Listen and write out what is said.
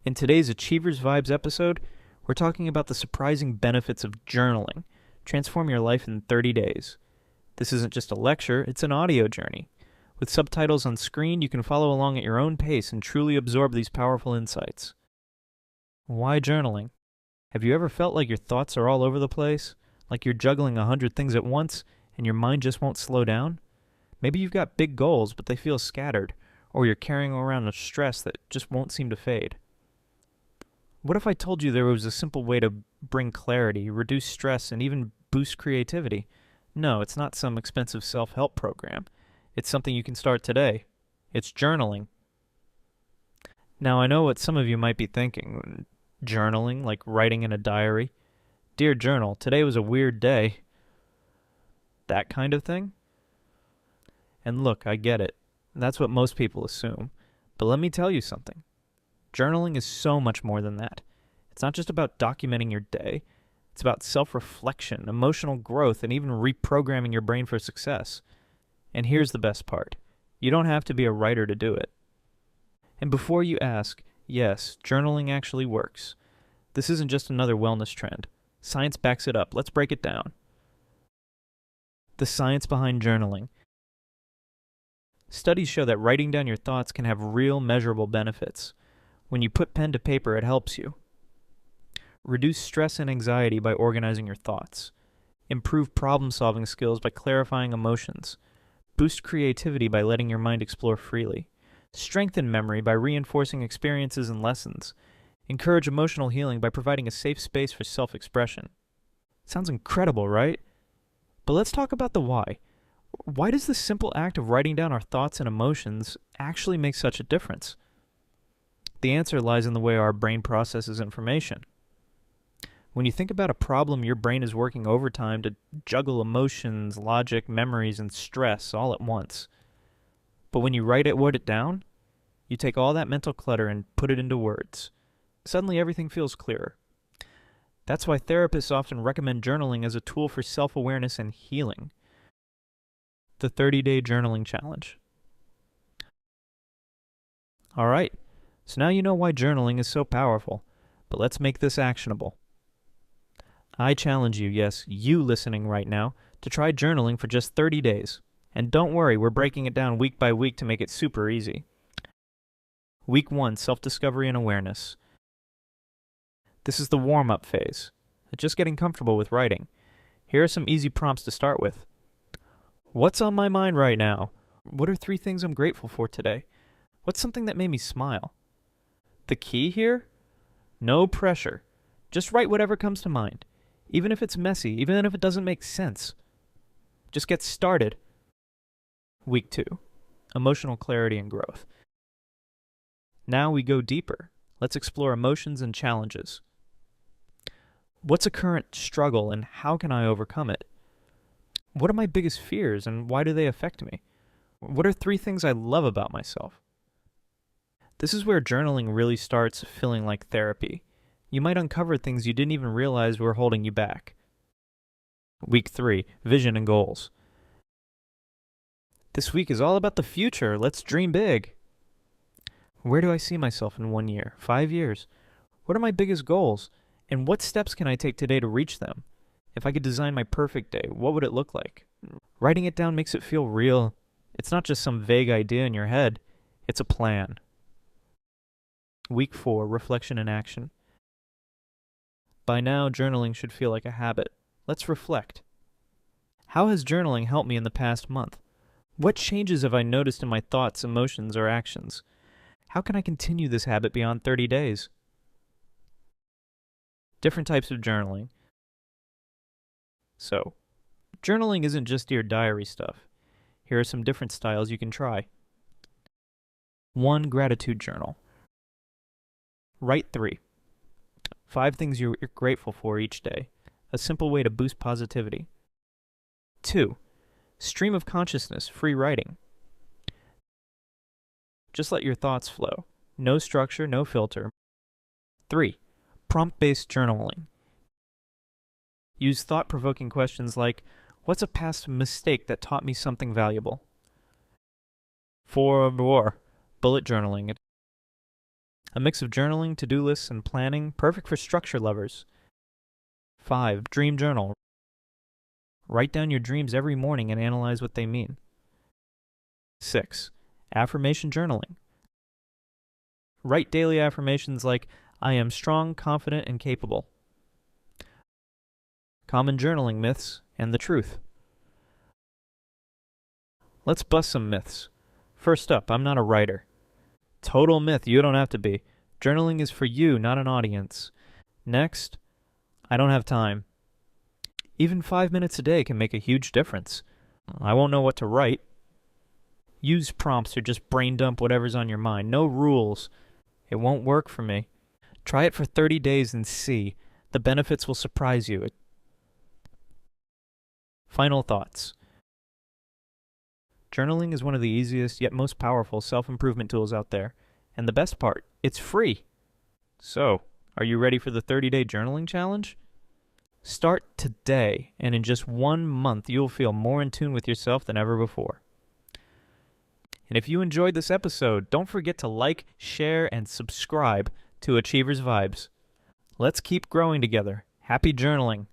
In today's Achievers Vibes episode, we're talking about the surprising benefits of journaling. Transform your life in 30 days. This isn't just a lecture, it's an audio journey. With subtitles on screen, you can follow along at your own pace and truly absorb these powerful insights. Why journaling? Have you ever felt like your thoughts are all over the place? Like you're juggling 100 things at once and your mind just won't slow down? Maybe you've got big goals, but they feel scattered, or you're carrying around a stress that just won't seem to fade. What if I told you there was a simple way to bring clarity, reduce stress, and even boost creativity? No, it's not some expensive self-help program. It's something you can start today. It's journaling. Now, I know what some of you might be thinking. Journaling, like writing in a diary. Dear Journal, today was a weird day. That kind of thing? And look, I get it. That's what most people assume. But let me tell you something. Journaling is so much more than that. It's not just about documenting your day. It's about self-reflection, emotional growth, and even reprogramming your brain for success. And here's the best part. You don't have to be a writer to do it. And before you ask, yes, journaling actually works. This isn't just another wellness trend. Science backs it up. Let's break it down. The science behind journaling. Studies show that writing down your thoughts can have real measurable benefits. When you put pen to paper, it helps you. Reduce stress and anxiety by organizing your thoughts. Improve problem-solving skills by clarifying emotions. Boost creativity by letting your mind explore freely. Strengthen memory by reinforcing experiences and lessons. Encourage emotional healing by providing a safe space for self-expression. Sounds incredible, right? But let's talk about the why. Why does the simple act of writing down our thoughts and emotions actually make such a difference? The answer lies in the way our brain processes information. When you think about a problem, your brain is working overtime to juggle emotions, logic, memories, and stress all at once. But when you write it down, you take all that mental clutter and put it into words. Suddenly everything feels clearer. That's why therapists often recommend journaling as a tool for self-awareness and healing. The 30-day journaling challenge. All right, so now you know why journaling is so powerful, but let's make this actionable. I challenge you, yes, you listening right now, to try journaling for just 30 days. And don't worry, we're breaking it down week by week to make it super easy. Week 1, self-discovery and awareness. This is the warm-up phase, just getting comfortable with writing. Here are some easy prompts to start with. What's on my mind right now? What are 3 things I'm grateful for today? What's something that made me smile? The key here? No pressure. Just write whatever comes to mind. Even if it's messy, even if it doesn't make sense. Just get started. Week 2, emotional clarity and growth. Now we go deeper. Let's explore emotions and challenges. What's a current struggle and how can I overcome it? What are my biggest fears and why do they affect me? What are 3 things I love about myself? This is where journaling really starts feeling like therapy. You might uncover things you didn't even realize were holding you back. Week 3, vision and goals. This week is all about the future. Let's dream big. Where do I see myself in 1 year, 5 years? What are my biggest goals? And what steps can I take today to reach them? If I could design my perfect day, what would it look like? Writing it down makes it feel real. It's not just some vague idea in your head. It's a plan. Week 4, reflection and action. By now, journaling should feel like a habit. Let's reflect. How has journaling helped me in the past month? What changes have I noticed in my thoughts, emotions, or actions? How can I continue this habit beyond 30 days? Different types of journaling. So, journaling isn't just your diary stuff. Here are some different styles you can try. 1. Gratitude journal. Write 3. 5 things you're grateful for each day. A simple way to boost positivity. 2. Stream of consciousness, free writing. Just let your thoughts flow. No structure, no filter. 3. Prompt-based journaling. Use thought-provoking questions like, what's a past mistake that taught me something valuable? 4. Bullet journaling. A mix of journaling, to-do lists, and planning, perfect for structure lovers. 5. Dream journal. Write down your dreams every morning and analyze what they mean. 6. Affirmation journaling. Write daily affirmations like, I am strong, confident, and capable. Common journaling myths and the truth. Let's bust some myths. First up, I'm not a writer. Total myth, you don't have to be. Journaling is for you, not an audience. Next, I don't have time. Even 5 minutes a day can make a huge difference. I won't know what to write. Use prompts or just brain dump whatever's on your mind. No rules. It won't work for me. Try it for 30 days and see. The benefits will surprise you. Final thoughts. Journaling is one of the easiest yet most powerful self-improvement tools out there. And the best part, it's free. So, are you ready for the 30-day journaling challenge? Start today, and in just 1 month, you'll feel more in tune with yourself than ever before. And if you enjoyed this episode, don't forget to like, share, and subscribe to Achievers Vibes. Let's keep growing together. Happy journaling.